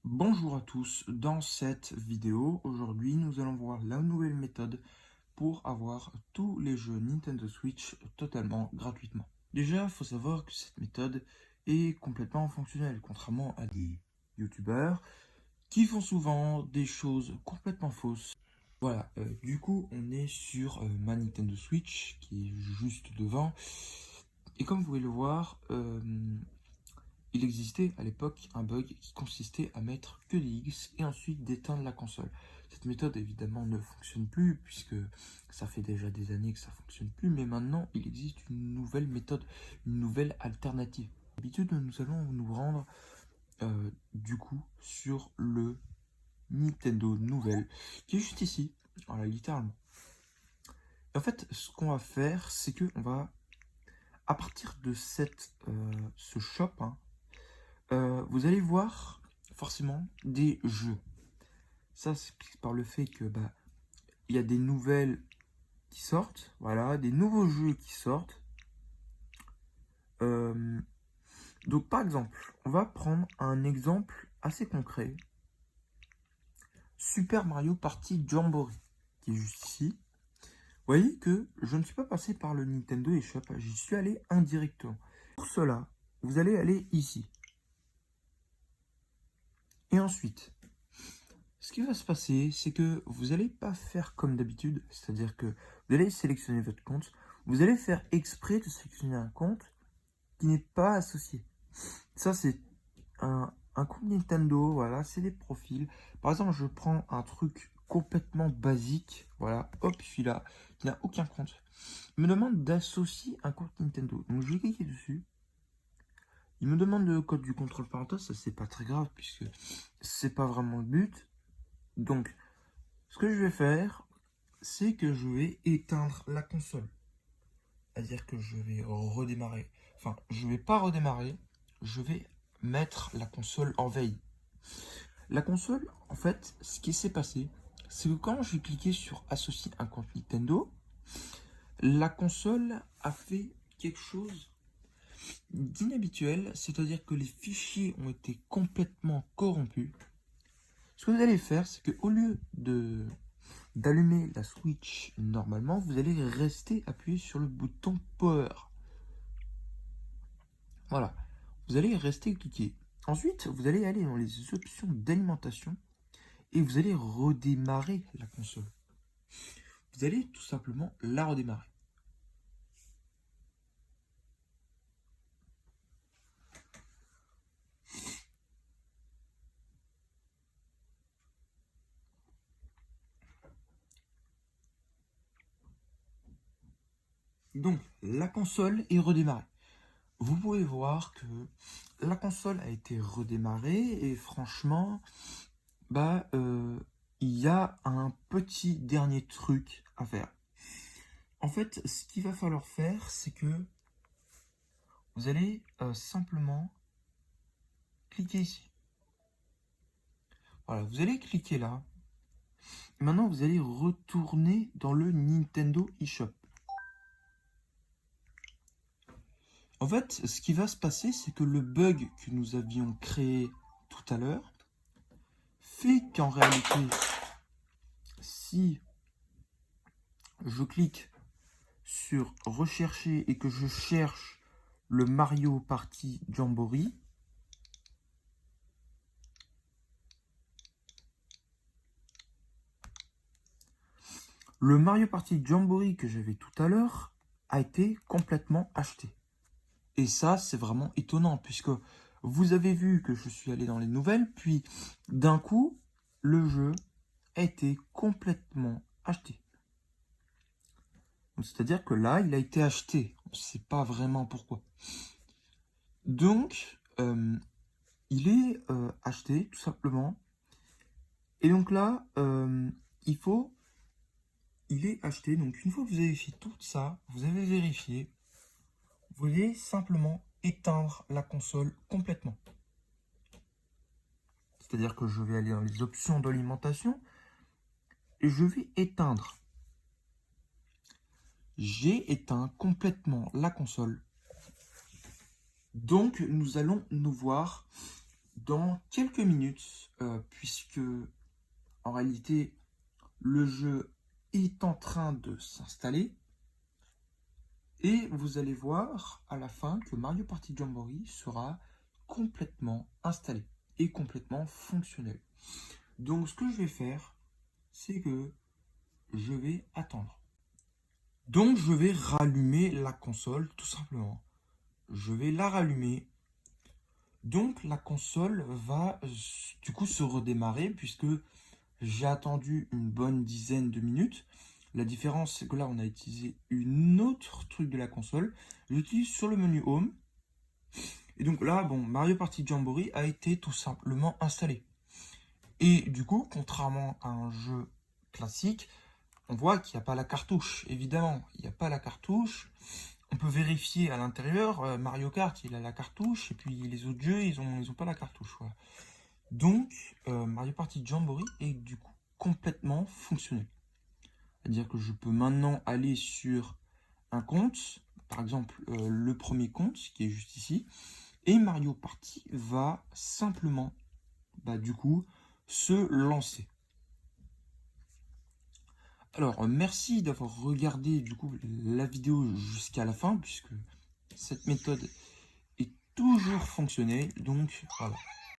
Bonjour à tous, dans cette vidéo, aujourd'hui nous allons voir la nouvelle méthode pour avoir tous les jeux Nintendo Switch totalement gratuitement. Déjà, il faut savoir que cette méthode est complètement fonctionnelle, contrairement à des youtubeurs qui font souvent des choses complètement fausses. Voilà, du coup on est sur ma Nintendo Switch qui est juste devant, et comme vous pouvez le voir, il existait à l'époque un bug qui consistait à mettre que des X et ensuite d'éteindre la console. Cette méthode évidemment ne fonctionne plus puisque ça fait déjà des années que ça ne fonctionne plus, mais maintenant il existe une nouvelle méthode, une nouvelle alternative. D'habitude nous allons nous rendre du coup sur le Nintendo nouvelle qui est juste ici, voilà, littéralement. Et en fait ce qu'on va faire c'est que on va à partir de ce shop, hein, vous allez voir forcément des jeux. Ça s'explique par le fait que il y a des nouvelles qui sortent, voilà, des nouveaux jeux qui sortent. Euh, donc par exemple, on va prendre un exemple assez concret. Super Mario Party Jamboree, qui est juste ici. Vous voyez que je ne suis pas passé par le Nintendo eShop, j'y suis allé indirectement. Pour cela, vous allez aller ici. Et ensuite, ce qui va se passer, c'est que vous n'allez pas faire comme d'habitude, c'est-à-dire que vous allez sélectionner votre compte, vous allez faire exprès de sélectionner un compte qui n'est pas associé. Ça, c'est un compte Nintendo, voilà, c'est des profils. Par exemple, je prends un truc complètement basique, voilà, hop, celui-là, qui n'a aucun compte. Il me demande d'associer un compte Nintendo. Donc, je vais cliquer dessus. Il me demande le code du contrôle parental, ça, c'est pas très grave, puisque c'est pas vraiment le but. Donc, ce que je vais faire, c'est que je vais éteindre la console. C'est-à-dire que je vais redémarrer. Enfin, je vais pas redémarrer, je vais mettre la console en veille. La console, en fait, ce qui s'est passé, c'est que quand j'ai cliqué sur associer un compte Nintendo, la console a fait quelque chose d'inhabituel, c'est-à-dire que les fichiers ont été complètement corrompus. Ce que vous allez faire, c'est que au lieu d'allumer la Switch normalement, vous allez rester appuyé sur le bouton Power. Voilà, vous allez rester cliqué. Ensuite, vous allez aller dans les options d'alimentation et vous allez redémarrer la console. Vous allez tout simplement la redémarrer. Donc, la console est redémarrée. Vous pouvez voir que la console a été redémarrée et franchement, il y a un petit dernier truc à faire. En fait, ce qu'il va falloir faire, c'est que vous allez simplement cliquer ici. Voilà, vous allez cliquer là. Maintenant, vous allez retourner dans le Nintendo eShop. En fait, ce qui va se passer, c'est que le bug que nous avions créé tout à l'heure fait qu'en réalité, si je clique sur rechercher et que je cherche le Mario Party Jamboree, le Mario Party Jamboree que j'avais tout à l'heure a été complètement acheté. Et ça, c'est vraiment étonnant, puisque vous avez vu que je suis allé dans les nouvelles, puis d'un coup, le jeu a été complètement acheté. C'est-à-dire que là, il a été acheté. On ne sait pas vraiment pourquoi. Donc, il est acheté, tout simplement. Et donc là, il est acheté. Donc, une fois que vous avez fait tout ça, vous avez vérifié, vous allez simplement éteindre la console complètement. C'est-à-dire que je vais aller dans les options d'alimentation et je vais éteindre. J'ai éteint complètement la console. Donc, nous allons nous voir dans quelques minutes, puisque en réalité le jeu est en train de s'installer. Et vous allez voir à la fin que Mario Party Jamboree sera complètement installé et complètement fonctionnel. Donc ce que je vais faire, c'est que je vais attendre. Donc je vais rallumer la console tout simplement. Je vais la rallumer. Donc la console va du coup se redémarrer puisque j'ai attendu une bonne dizaine de minutes. La différence, c'est que là, on a utilisé une autre truc de la console. J'utilise sur le menu Home. Et donc là, bon, Mario Party Jamboree a été tout simplement installé. Et du coup, contrairement à un jeu classique, on voit qu'il n'y a pas la cartouche. Évidemment, il n'y a pas la cartouche. On peut vérifier à l'intérieur. Mario Kart, il a la cartouche. Et puis les autres jeux, ils ont pas la cartouche. Voilà. Donc, Mario Party Jamboree est du coup complètement fonctionnel. C'est-à-dire que je peux maintenant aller sur un compte, par exemple le premier compte qui est juste ici, et Mario Party va simplement, du coup, se lancer. Alors, merci d'avoir regardé du coup la vidéo jusqu'à la fin, puisque cette méthode est toujours fonctionnelle. Donc, voilà.